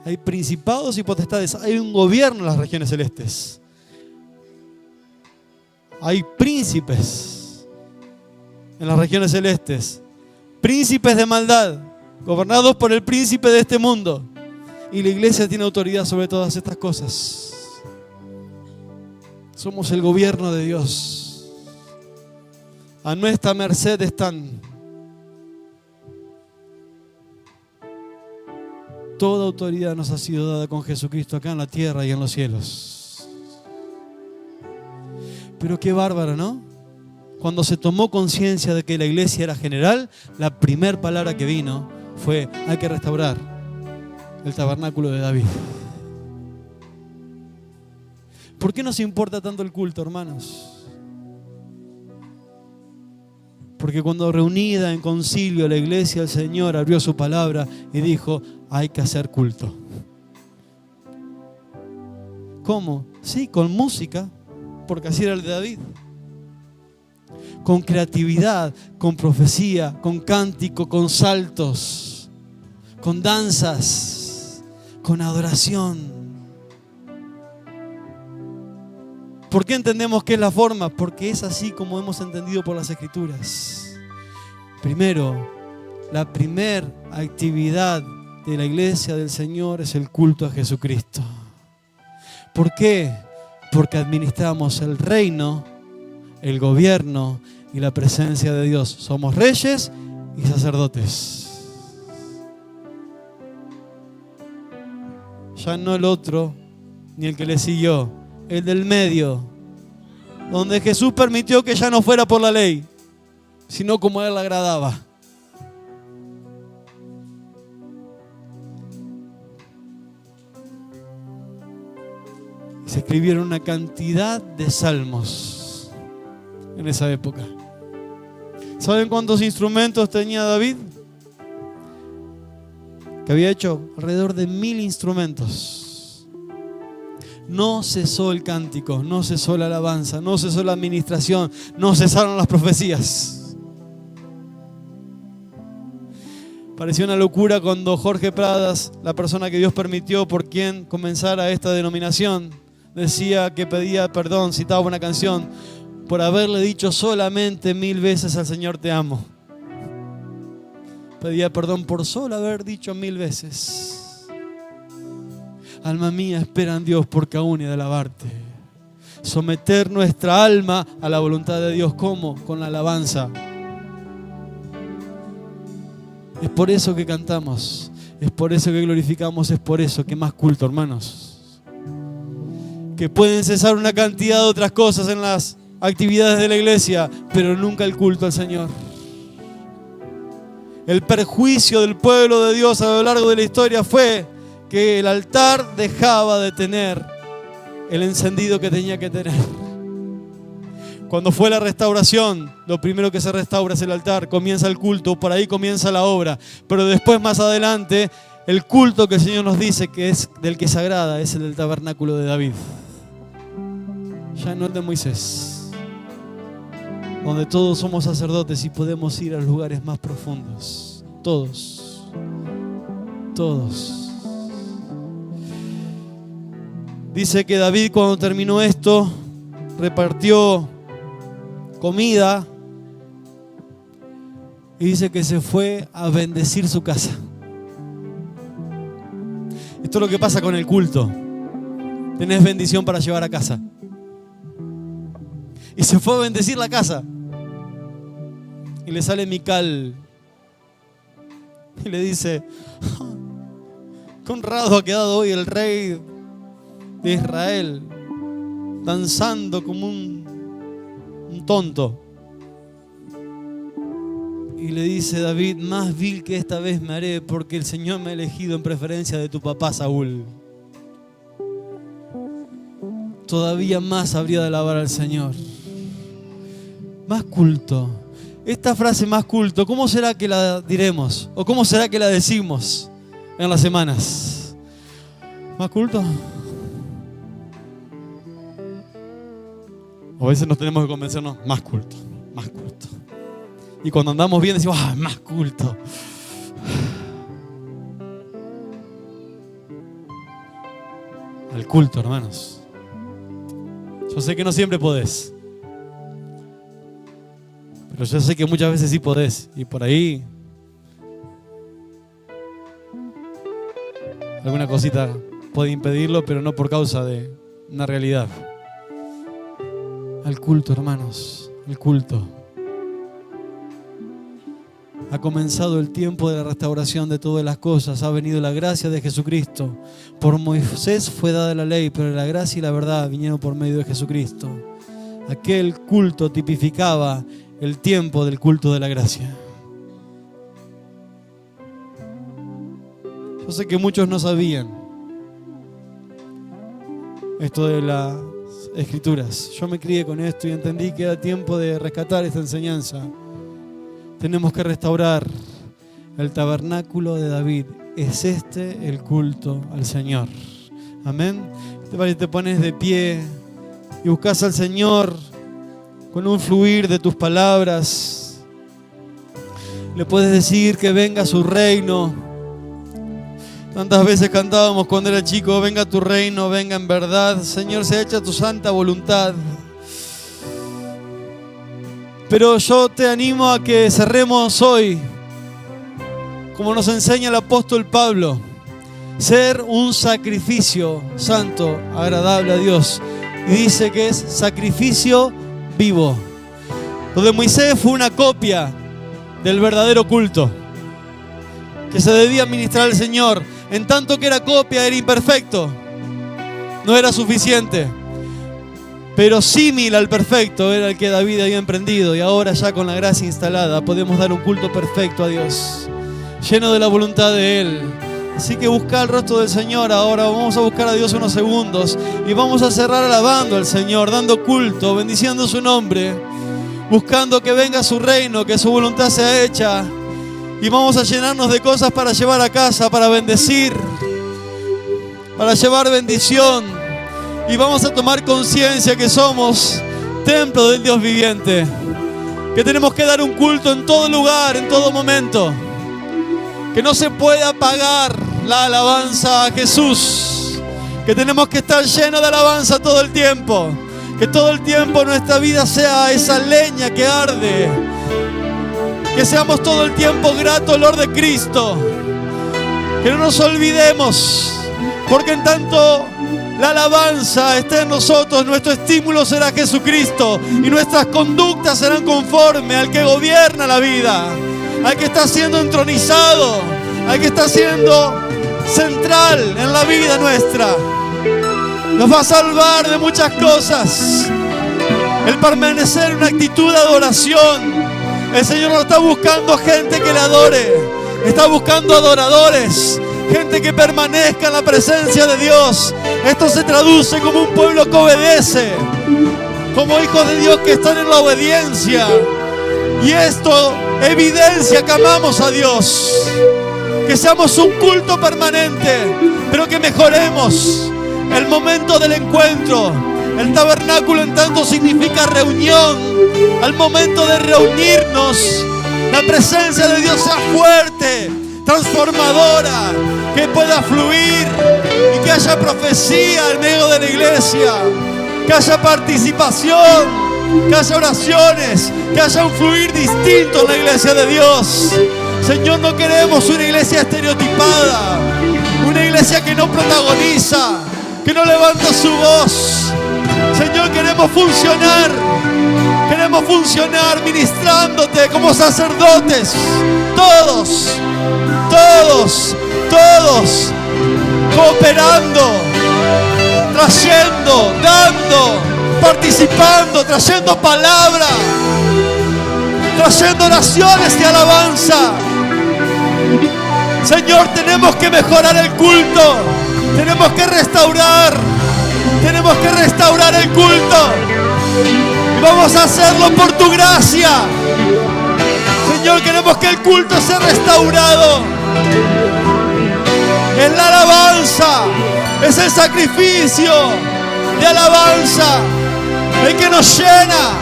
Hay principados y potestades, hay un gobierno en las regiones celestes. Hay príncipes en las regiones celestes, príncipes de maldad, gobernados por el príncipe de este mundo. Y la iglesia tiene autoridad sobre todas estas cosas. Somos el gobierno de Dios. A nuestra merced están toda autoridad nos ha sido dada con Jesucristo acá en la tierra y en los cielos. Pero qué bárbaro, ¿no? Cuando se tomó conciencia de que la iglesia era general, la primera palabra que vino fue: hay que restaurar el tabernáculo de David. ¿Por qué nos importa tanto el culto, hermanos? Porque cuando reunida en concilio la iglesia, el Señor abrió su palabra y dijo: hay que hacer culto. ¿Cómo? Sí, con música, porque así era el de David. Con creatividad, con profecía, con cántico, con saltos, con danzas, con adoración. ¿Por qué entendemos que es la forma? Porque es así como hemos entendido por las Escrituras. Primero, la primera actividad de la iglesia del Señor es el culto a Jesucristo. ¿Por qué? Porque administramos el reino, el gobierno y la presencia de Dios. Somos reyes y sacerdotes. Ya no el otro, ni el que le siguió. el del medio, donde Jesús permitió que ya no fuera por la ley, sino como a él le agradaba. Se escribieron una cantidad de salmos en esa época. ¿Saben cuántos instrumentos tenía David? Que había hecho alrededor de 1000 instrumentos. No cesó el cántico, no cesó la alabanza, no cesó la administración, no cesaron las profecías. Pareció una locura cuando Jorge Pradas, la persona que Dios permitió por quien comenzara esta denominación, decía que pedía perdón, citaba una canción, por haberle dicho solamente 1000 veces al Señor te amo. Pedía perdón por solo haber dicho 1000 veces. Alma mía, espera en Dios porque aún he de alabarte. Someter nuestra alma a la voluntad de Dios. ¿Cómo? Con la alabanza. Es por eso que cantamos, es por eso que glorificamos, es por eso que más culto, hermanos. Que pueden cesar una cantidad de otras cosas en las actividades de la iglesia, pero nunca el culto al Señor. El perjuicio del pueblo de Dios a lo largo de la historia fue que el altar dejaba de tener el encendido que tenía que tener. Cuando fue la restauración, lo primero que se restaura es el altar, comienza el culto, por ahí comienza la obra, pero después más adelante el culto que el Señor nos dice que es del que se agrada es el del tabernáculo de David, ya no el de Moisés, donde todos somos sacerdotes y podemos ir a los lugares más profundos. Todos. Dice que David, cuando terminó esto, repartió comida y dice que se fue a bendecir su casa. Esto es lo que pasa con el culto. Tenés bendición para llevar a casa. Y se fue a bendecir la casa. Y le sale Mical y le dice: qué honrado ha quedado hoy el rey de Israel, danzando como un tonto. Y le dice David: más vil que esta vez me haré, porque el Señor me ha elegido en preferencia de tu papá Saúl. Todavía más habría de alabar al Señor. Más culto. Esta frase más culto, ¿cómo será que la diremos? ¿O cómo será que la decimos en las semanas? ¿Más culto? O a veces nos tenemos que convencernos, más culto, más culto. Y cuando andamos bien decimos, más culto. Al culto, hermanos. Yo sé que no siempre podés. Pero yo sé que muchas veces sí podés. Y por ahí alguna cosita puede impedirlo, pero no por causa de una realidad. Al culto, hermanos, al culto. Ha comenzado el tiempo de la restauración de todas las cosas. Ha venido la gracia de Jesucristo. Por Moisés fue dada la ley, pero la gracia y la verdad vinieron por medio de Jesucristo. Aquel culto tipificaba el tiempo del culto de la gracia. Yo sé que muchos no sabían esto de las Escrituras. Yo me crié con esto y entendí que era tiempo de rescatar esta enseñanza. Tenemos que restaurar el tabernáculo de David. Es este el culto al Señor. Amén. Te pones de pie y buscas al Señor con un fluir de tus palabras. Le puedes decir que venga su reino. Tantas veces cantábamos cuando era chico: venga tu reino, venga en verdad. Señor, sea hecha tu santa voluntad. Pero yo te animo a que cerremos hoy, como nos enseña el apóstol Pablo, ser un sacrificio santo, agradable a Dios. Y dice que es sacrificio vivo. Lo de Moisés fue una copia del verdadero culto que se debía ministrar al Señor. En tanto que era copia, era imperfecto, no era suficiente. pero símil al perfecto era el que David había emprendido, y ahora ya con la gracia instalada podemos dar un culto perfecto a Dios, lleno de la voluntad de Él. Así que busca el rostro del Señor ahora. Vamos a buscar a Dios unos segundos y vamos a cerrar alabando al Señor, dando culto, bendiciendo su nombre, buscando que venga su reino, que su voluntad sea hecha. Y vamos a llenarnos de cosas para llevar a casa, para bendecir, para llevar bendición. Y vamos a tomar conciencia que somos templo del Dios viviente, que tenemos que dar un culto en todo lugar, en todo momento, que no se puede apagar la alabanza a Jesús, que tenemos que estar llenos de alabanza todo el tiempo, que todo el tiempo nuestra vida sea esa leña que arde, que seamos todo el tiempo grato olor de Cristo, que no nos olvidemos, porque en tanto la alabanza esté en nosotros, nuestro estímulo será Jesucristo y nuestras conductas serán conforme al que gobierna la vida, al que está siendo entronizado, al que está siendo central en la vida nuestra. Nos va a salvar de muchas cosas el permanecer en una actitud de adoración. El Señor no está buscando gente que le adore, está buscando adoradores, gente que permanezca en la presencia de Dios. Esto se traduce como un pueblo que obedece, como hijos de Dios que están en la obediencia. Y esto evidencia que amamos a Dios, que seamos un culto permanente, pero que mejoremos el momento del encuentro. El tabernáculo en tanto significa reunión. Al momento de reunirnos, la presencia de Dios sea fuerte, transformadora, que pueda fluir y que haya profecía en medio de la iglesia, que haya participación, que haya oraciones, que haya un fluir distinto en la iglesia de Dios. Señor, no queremos una iglesia estereotipada, una iglesia que no protagoniza, que no levanta su voz. Señor, queremos funcionar ministrándote como sacerdotes, todos, cooperando, trayendo, dando, participando, trayendo palabra, trayendo oraciones de alabanza. Señor, tenemos que mejorar el culto, tenemos que restaurar el culto, y vamos a hacerlo por tu gracia. Señor, queremos que el culto sea restaurado. Es la alabanza, es el sacrificio de alabanza el que nos llena,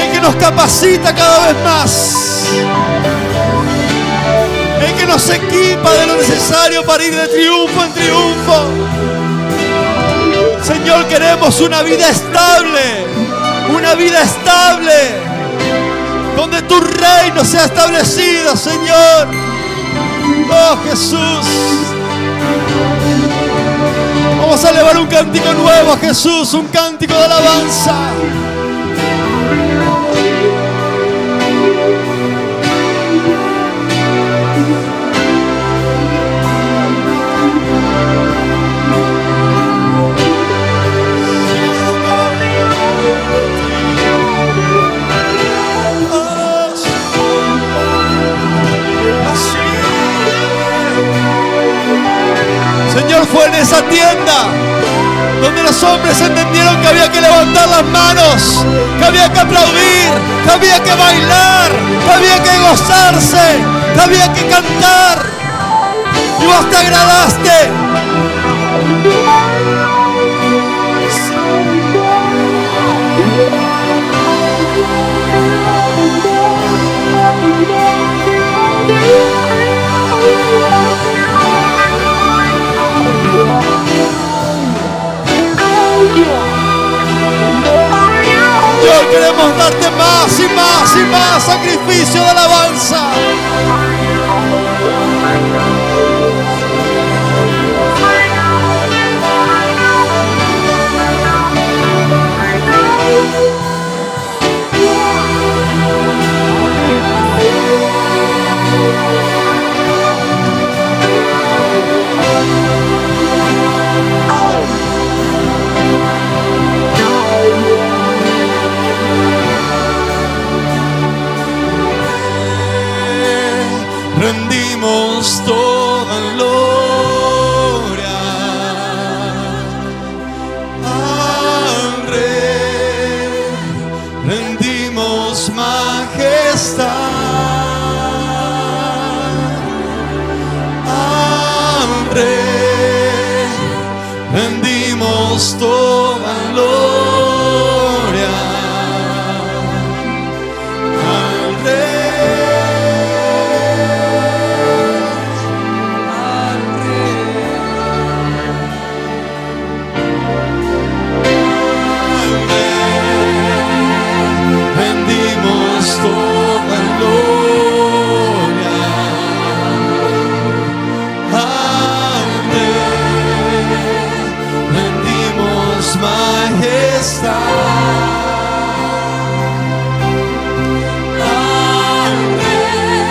el que nos capacita cada vez más, el que nos equipa de lo necesario para ir de triunfo en triunfo. Señor, queremos una vida estable, donde tu reino sea establecido, Señor. Oh, Jesús. Vamos a elevar un cántico nuevo a Jesús, un cántico de alabanza. Señor, fue en esa tienda donde los hombres entendieron que había que levantar las manos, que había que aplaudir, que había que bailar, que había que gozarse, que había que cantar. Y vos te agradaste. Dios, queremos darte más y más y más sacrificio de alabanza. Rey rendimos toda gloria. Al rendimos toda gloria. Al Rey rendimos majestad. Al Rey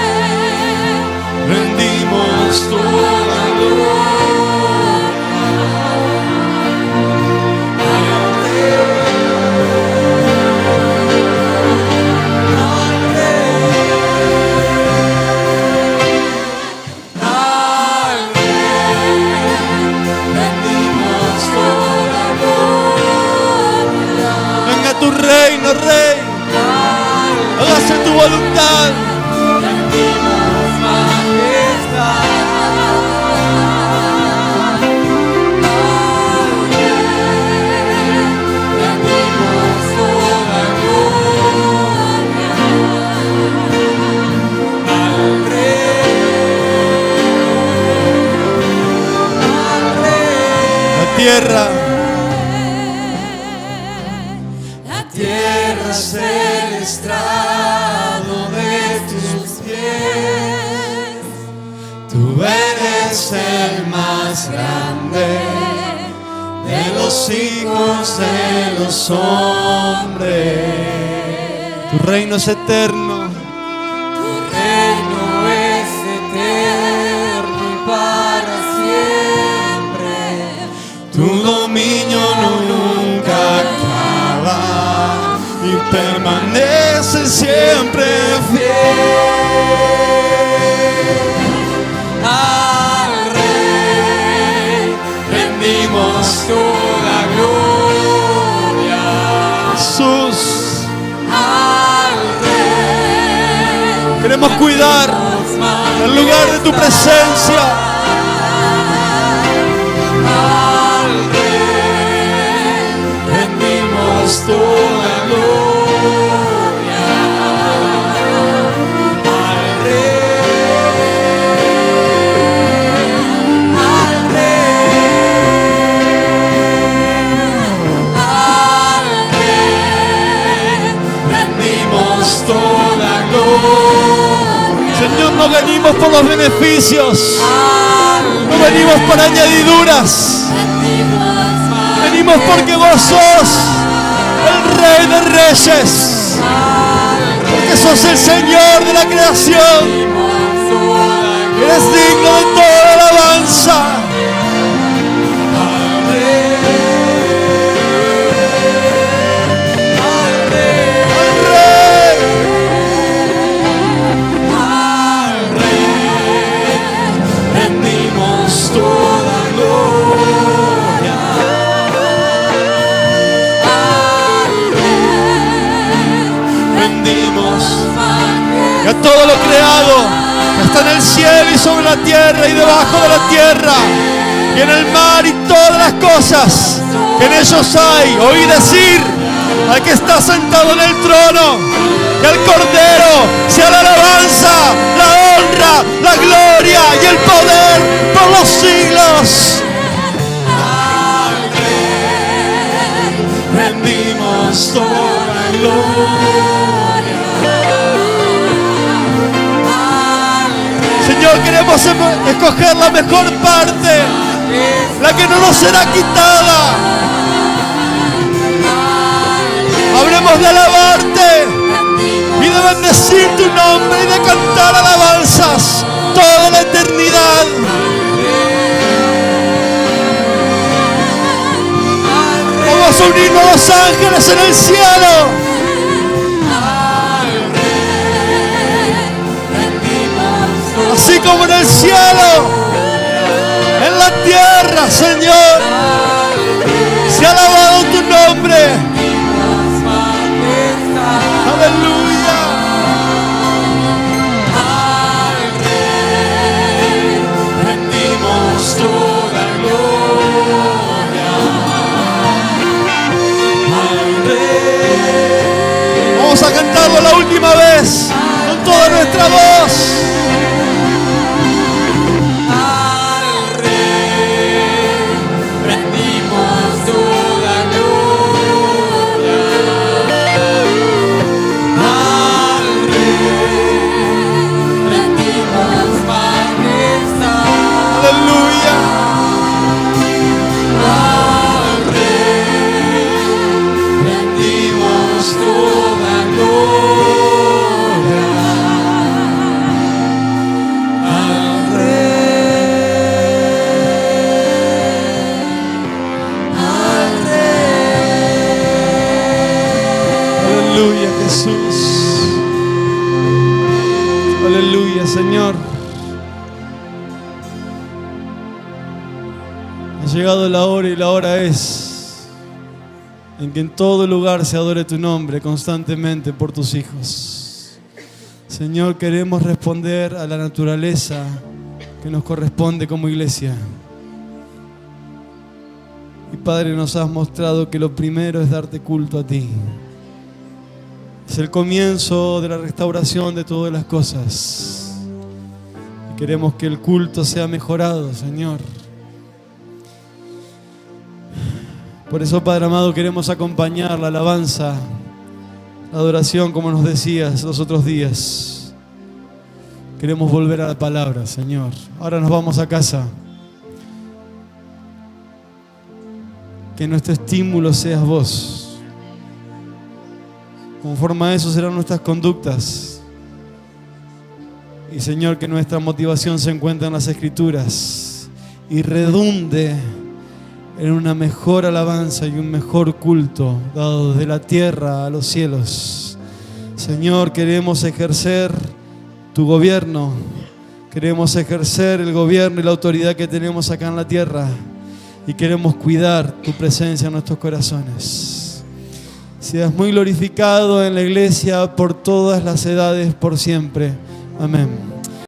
rendimos toda gloria. Al venga tu reino, Rey. Hágase tu voluntad. Rendimos majestad. Rendimos toda gloria. Al Rey. La tierra La tierra es el estrado de tus pies. tú eres el más grande de los hijos de los hombres. Tu reino es eterno. Tu reino es eterno y para siempre. Tu dominio nunca acaba y permanece siempre fiel. Al Rey rendimos toda gloria. Jesús, Al Rey queremos cuidar el lugar de tu presencia. Al Rey rendimos toda gloria. Al Rey, al Rey rendimos toda gloria. Señor, no venimos por los beneficios, no venimos por añadiduras. Venimos porque vos sos el Rey de Reyes, porque sos el Señor de la creación. Eres digno de toda alabanza. Al Rey Rendimos toda gloria. Al Rey rendimos y majestad. a todo lo creado que está en el cielo y sobre la tierra y debajo de la tierra y en el mar y todas las cosas que en ellos hay. Oí decir al que está sentado en el trono que al Cordero sea la alabanza, la honra, la gloria y el poder por los siglos. Al Rey rendimos toda gloria. Al Señor, queremos escoger la mejor parte, la que no nos será quitada. Hablemos de alabarte y de bendecir tu nombre y de cantar alabanzas toda la eternidad. Vamos a unirnos a los ángeles en el cielo. Así como en el cielo, en la tierra, Señor, se ha alabado tu nombre. Aleluya. Rendimos todo. Vamos a cantarlo la última vez con toda nuestra voz. Al Rey rendimos toda gloria. Al Rey rendimos majestad. Aleluya. Al Rey rendimos toda gloria. Al Aleluya, Jesús. Aleluya, Señor. Ha llegado la hora y la hora es en que en todo lugar se adore tu nombre constantemente por tus hijos. Señor, queremos responder a la naturaleza que nos corresponde como iglesia. Y Padre, nos has mostrado que lo primero es darte culto a ti. Es el comienzo de la restauración de todas las cosas. Y queremos que el culto sea mejorado, Señor. Por eso, Padre amado, queremos acompañar la alabanza, la adoración, como nos decías los otros días. Queremos volver a la palabra, Señor. Ahora nos vamos a casa. Que nuestro estímulo seas vos. Conforme a eso serán nuestras conductas. Y Señor, que nuestra motivación se encuentre en las Escrituras y redunde en una mejor alabanza y un mejor culto dado desde la tierra a los cielos. Señor, queremos ejercer tu gobierno. Queremos ejercer el gobierno y la autoridad que tenemos acá en la tierra. Y queremos cuidar tu presencia en nuestros corazones. Seas muy glorificado en la iglesia por todas las edades, por siempre. Amén.